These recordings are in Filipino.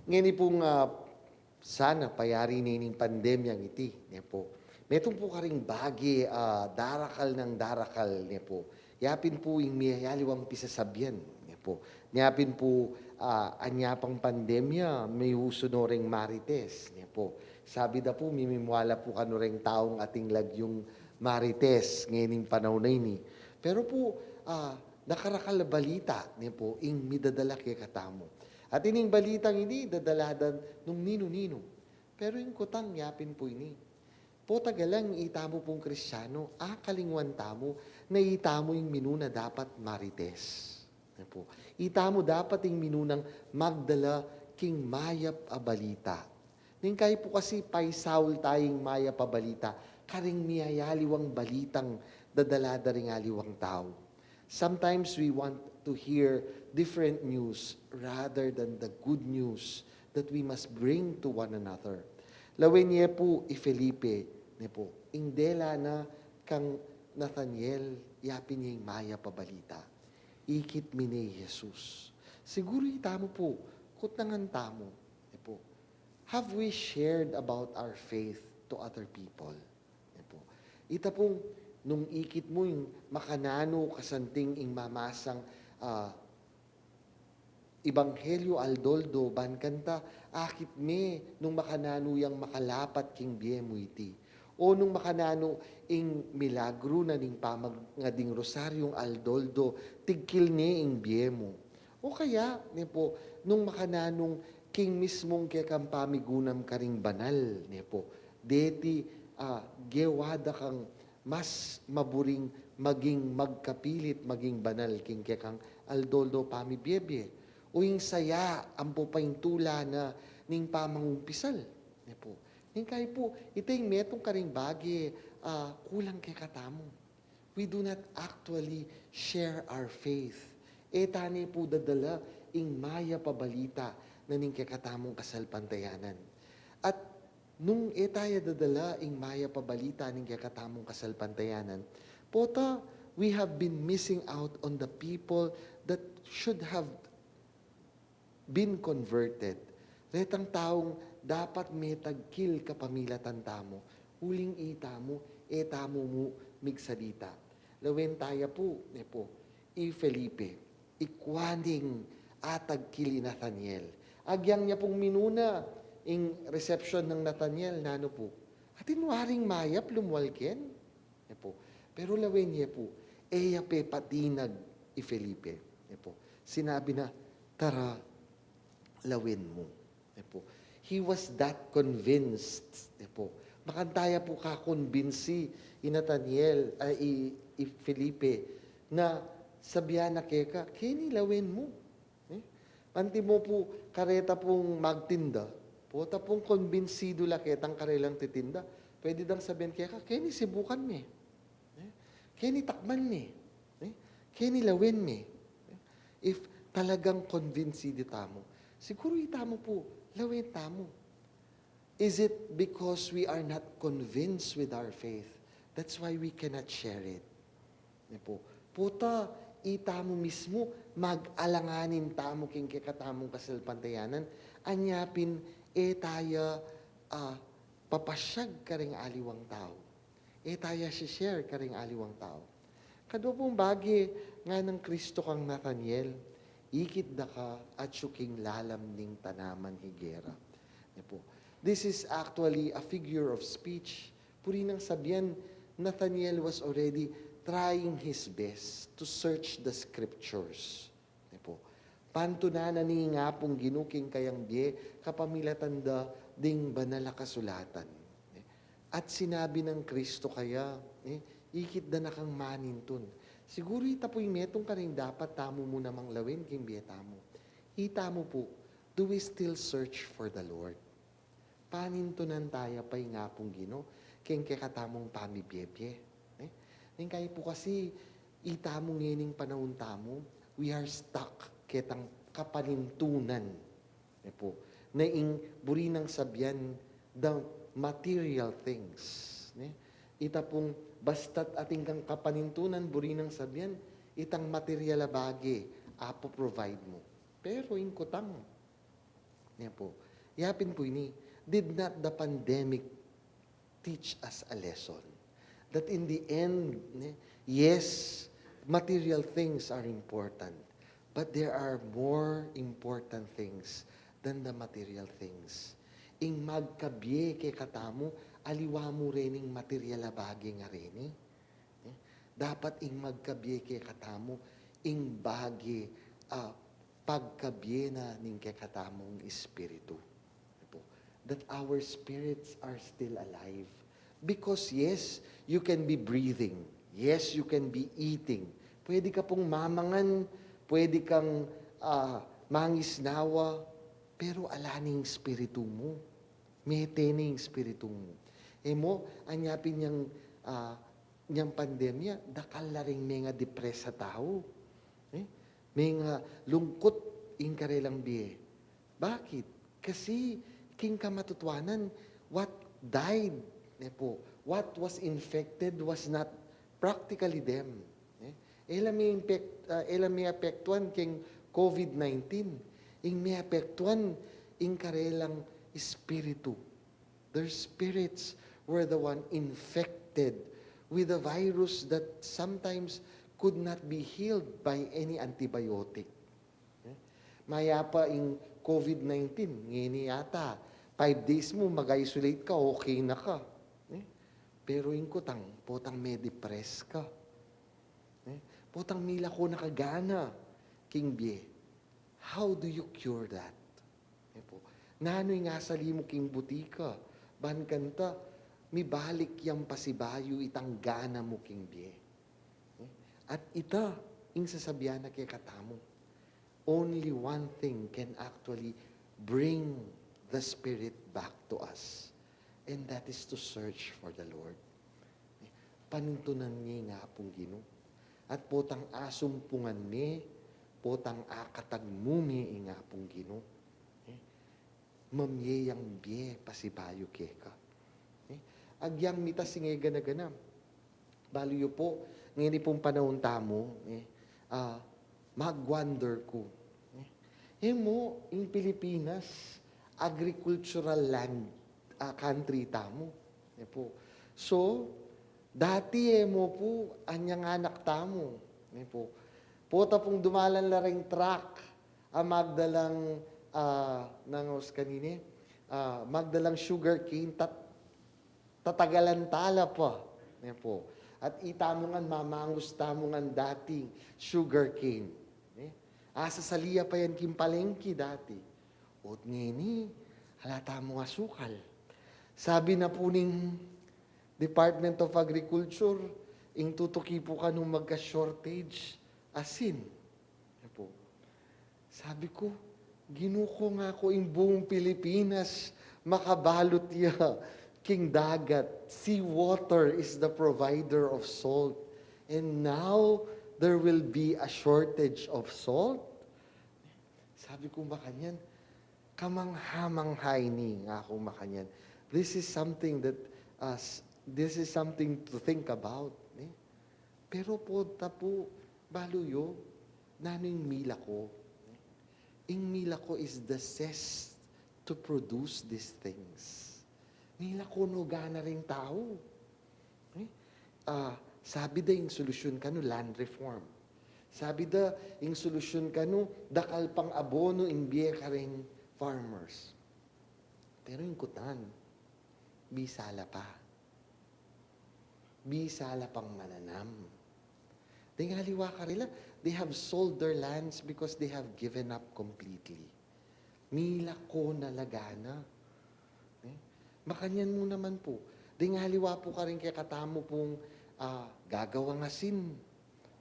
Ngayon pong sana payari nining pandemyang iti, niya po. Metong po karing bagi darakal ng darakal niya po. Yapin po yung miyayaliwang pisasabyan niya po. Yapin po anyapang pandemya, may uso no ring marites niya po. Sabi da po, mimimwala po kano ring taong ating lagyong marites ngayon panahon na ini. Pero po, nakarakal na balita niya po, ing midadala kay katamo. At ining balitang ini, dadaladan nung nino-nino. Pero yung kutang yapin po ini. Po tagalang itamo pong Kristyano, kalingwan tamo, na itamo yung minuna dapat marites. Yan po. Itamo dapat yung minunang magdala king mayap a balita. Ning kayo po kasi paisaul tayong mayap a balita, karing miyayaliwang balitang dadalada ring aliwang tao. Sometimes we want to hear different news rather than the good news that we must bring to one another. Lawin niya po Felipe, niya po, indela na kang Nathaniel, yapin niya yung maya pabalita. Ikit mi ni Jesus. Siguro itamo po, kutangan tamo, niya po. Have we shared about our faith to other people? Niya po. Ita pong, nung ikit mo yung makanano kasanting ing mamasang Ebanghelyo aldoldo bankanta akit me nung makanano yang makalapat king biemo iti. O nung makanano ing milagro na ning pamag nga ding rosaryong aldoldo tigkil ni ing biemo. O kaya ni po nung makananong king mismong kay kang pamigunam karing banal ni po. Deti gewada kang mas maburing maging magkapilit maging banal king kay kang aldoldo pamibiebie. O yung saya, ang tula na ning pamangumpisal. Yan po. Yung kayo po, ito yung metong karing bagi, kulang kay katamo. We do not actually share our faith. Tani po dadala, ing maya pabalita na ning kay katamong kasalpantayanan. At nung tayo dadala, ing maya pabalita ning kay katamong kasalpantayanan, pota, we have been missing out on the people that should have been converted. Retang taong dapat may tagkil kapamilatan tamo. Huling itamo, etamo mo migsalita. Lawen tayo po, Felipe, ikwaning atagkili Nathaniel. Agyang niya pong minuna, ing reception ng Nathaniel, nano po. Atin waring mayap lumwalken. Po. Pero lawen niya po, pe patinag Felipe. Po. Sinabi na, tara, lawin mo. He was that convinced. Makantaya po kakonbinsi i Nathaniel, i Felipe, na sabihan na keka, kini lawin mo. Anti mo po, kareta pong magtinda, po tapong konbinsido la ketang karelang titinda, pwede dang sabihin keka, kini sibukan me. Kini takman me. Kini lawin me. If talagang konbinsido tamo, siguro itamo po, lawin tamo. Is it because we are not convinced with our faith? That's why we cannot share it. Puta, itamo mismo, mag-alanganin tamo king kikatamong kasalpantayanan, anyapin, taya papasyag ka ring aliwang tao. Taya share ka ring aliwang tao. Kado pong bagi nga ng Kristo kang Nathaniel, ikit da ka at syuking lalam ning tanaman higera. This is actually a figure of speech. Puri nang sabihan, Nathaniel was already trying his best to search the scriptures. Pantunanan ni nga pong ginuking kayang biye, kapamilatan da ding banala kasulatan. At sinabi ng Kristo kaya, ikit da na kang manintun. Siguro itapoy metong ka rin dapat tamo mo namang lawin king biyeta mo. Ita mo po, do we still search for the Lord? Panintunan tayo pa'y nga pong gino, king kekatamong pamibiyebye. Ning kayo po kasi, ita mo ngining panahon tamo, we are stuck ketang kapanintunan. Na ing buri ng sabyan, the material things. Ita pong basta't ating kang kapanintunan, buri ng sabyan, itang material abagi, provide mo. Pero yung kutang, Yan po. Yapin po ini, did not the pandemic teach us a lesson? That in the end, yes, material things are important, but there are more important things than the material things. Ing magkabye kay katamo, aliwa mo rin ing material na bagay nga rin. Dapat ing magkabye kay katamo, ing bagay pagkabye na ning kay katamong espiritu. That our spirits are still alive. Because yes, you can be breathing. Yes, you can be eating. Pwede ka pong mamangan, pwede kang mangisnawa, pero alaning espiritu mo. Metening espiritu mo. Mo, anyapin niyang pandemya, dakal na rin may nga depress sa tao. May nga lungkot in karelang biye. Bakit? Kasi king kamatutwanan, what died, what was infected was not practically them. Ela may apektuan king COVID-19. Ing may apektuan ing karelang espiritu. Their spirits were the one infected with a virus that sometimes could not be healed by any antibiotic. Maya pa ing COVID-19, ngini yata, 5 days mo, mag-isolate ka, okay na ka. Pero yung kutang, potang may depress ka. Potang mila ko nakagana, King Bie. How do you cure that? Nano'y nga sali mo king butika, ban kanta, may balik yung pasibayo itang gana mo king Bie. At ita, ing sasabihan na kay katamo, only one thing can actually bring the Spirit back to us. And that is to search for the Lord. Panuntunan niya nga pong Gino. At potang asumpungan mi, potang akatagmumi nga pong Gino. Mamyeyang biye pasibayo keka. Agyang mita singay gana-gana. Baliyo po, ngayon pong panahon tamo, mag-wonder ko. Mo, in Pilipinas, agricultural land country tamo. So, dati mo po, anyang anak tamo. Pota pong dumalan la ring truck, magdalang, nangos kanini, magdalang sugar cane, tatagalan tala pa. At itamongan, mamangus tamongan dating sugar cane. Asa saliya pa yan kimpalengki dati. Ot ngini, halata mo asukal. Sabi na po ning Department of Agriculture, ing tutuki po ka nung magka-shortage asin. Sabi ko, ginuko nga ko ing buong Pilipinas, makabalot ya, king dagat. Sea water is the provider of salt. And now, there will be a shortage of salt? Sabi ko makanyan, kamanghamanghay ni nga ako makanyan. This is something to think about. Pero po tapo, baluyo, naning mila ko. Ing mila ko is the zest to produce these things. Mila ko no gana rin tao. Sabi da yung solusyon ka no, land reform. Sabi da yung solusyon ka no, dakal pang abono imbiye ka rin farmers. Pero yung kutan, bisala pa. Bisala pang mananam. Tingaliwa ka rila, they have sold their lands because they have given up completely. Mila ko na lagana. Makanyan mo naman po. Tingaliwa po ka rin kay katamo pong gagawang asin.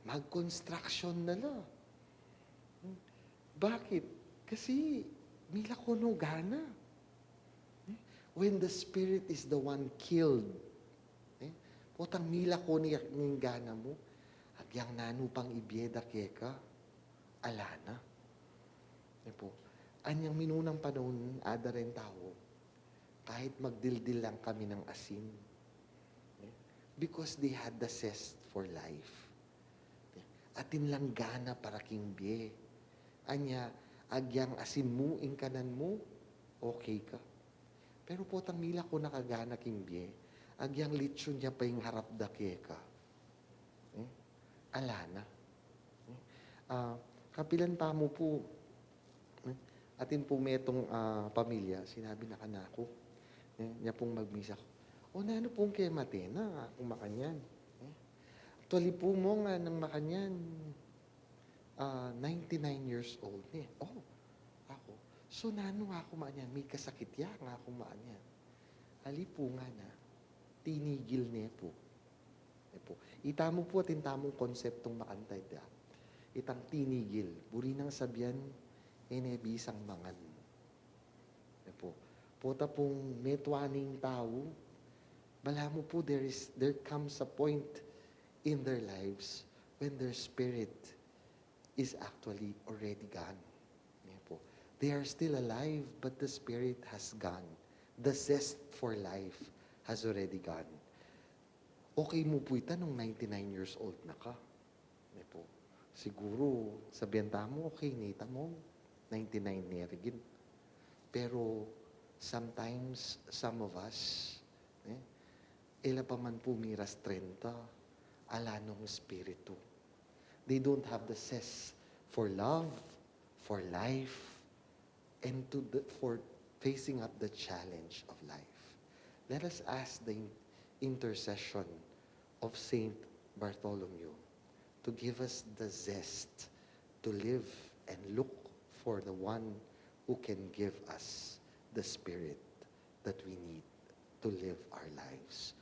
Mag-construction na la. Bakit? Kasi mila ko no gana. When the Spirit is the one killed, potang mila ko ni gana mo, agyang nano pang ibyeda keka, alana. Anyang minunang panahon, ada rin tao, kahit magdildil lang kami ng asin. Because they had the zest for life. Atin lang gana para king biye. Anya, agyang asin mo, ingkanan mo, okay ka. Pero potang mila ko nakagana kimbye, agyang litsyon niya pa yung harap da ka. Eh? Alana. Kapilan pa mo po, atin po metong pamilya, sinabi na kanako, niya pong magmisa ko. O na ano pong kay Matena, kung makanyan. Actually po mo nga ng makanyan, 99 years old. Oh, ako. So nano ako maanyan, may kasakit ya nga ako maanyan. Ali po nga na, tinigil niya po. Po. Itamo po atin tamong konseptong makantay da. Itang tinigil. Buri nang sabyan, bisang mangan. Po. Pota pong metwaning tao, bala mo po there comes a point in their lives when their spirit is actually already gone. Po. They are still alive, but the spirit has gone. The zest for life has already gone. Okay mo po ita nung 99 years old na ka. Po. Siguro, sabihan mo, okay, nita mo, 99 nerigin. Pero, sometimes, some of us, ila pa man po miras 30, ala nung spiritu. They don't have the zest for love, for life, and for facing up the challenge of life. Let us ask the intercession of Saint Bartholomew to give us the zest to live and look for the one who can give us the spirit that we need to live our lives.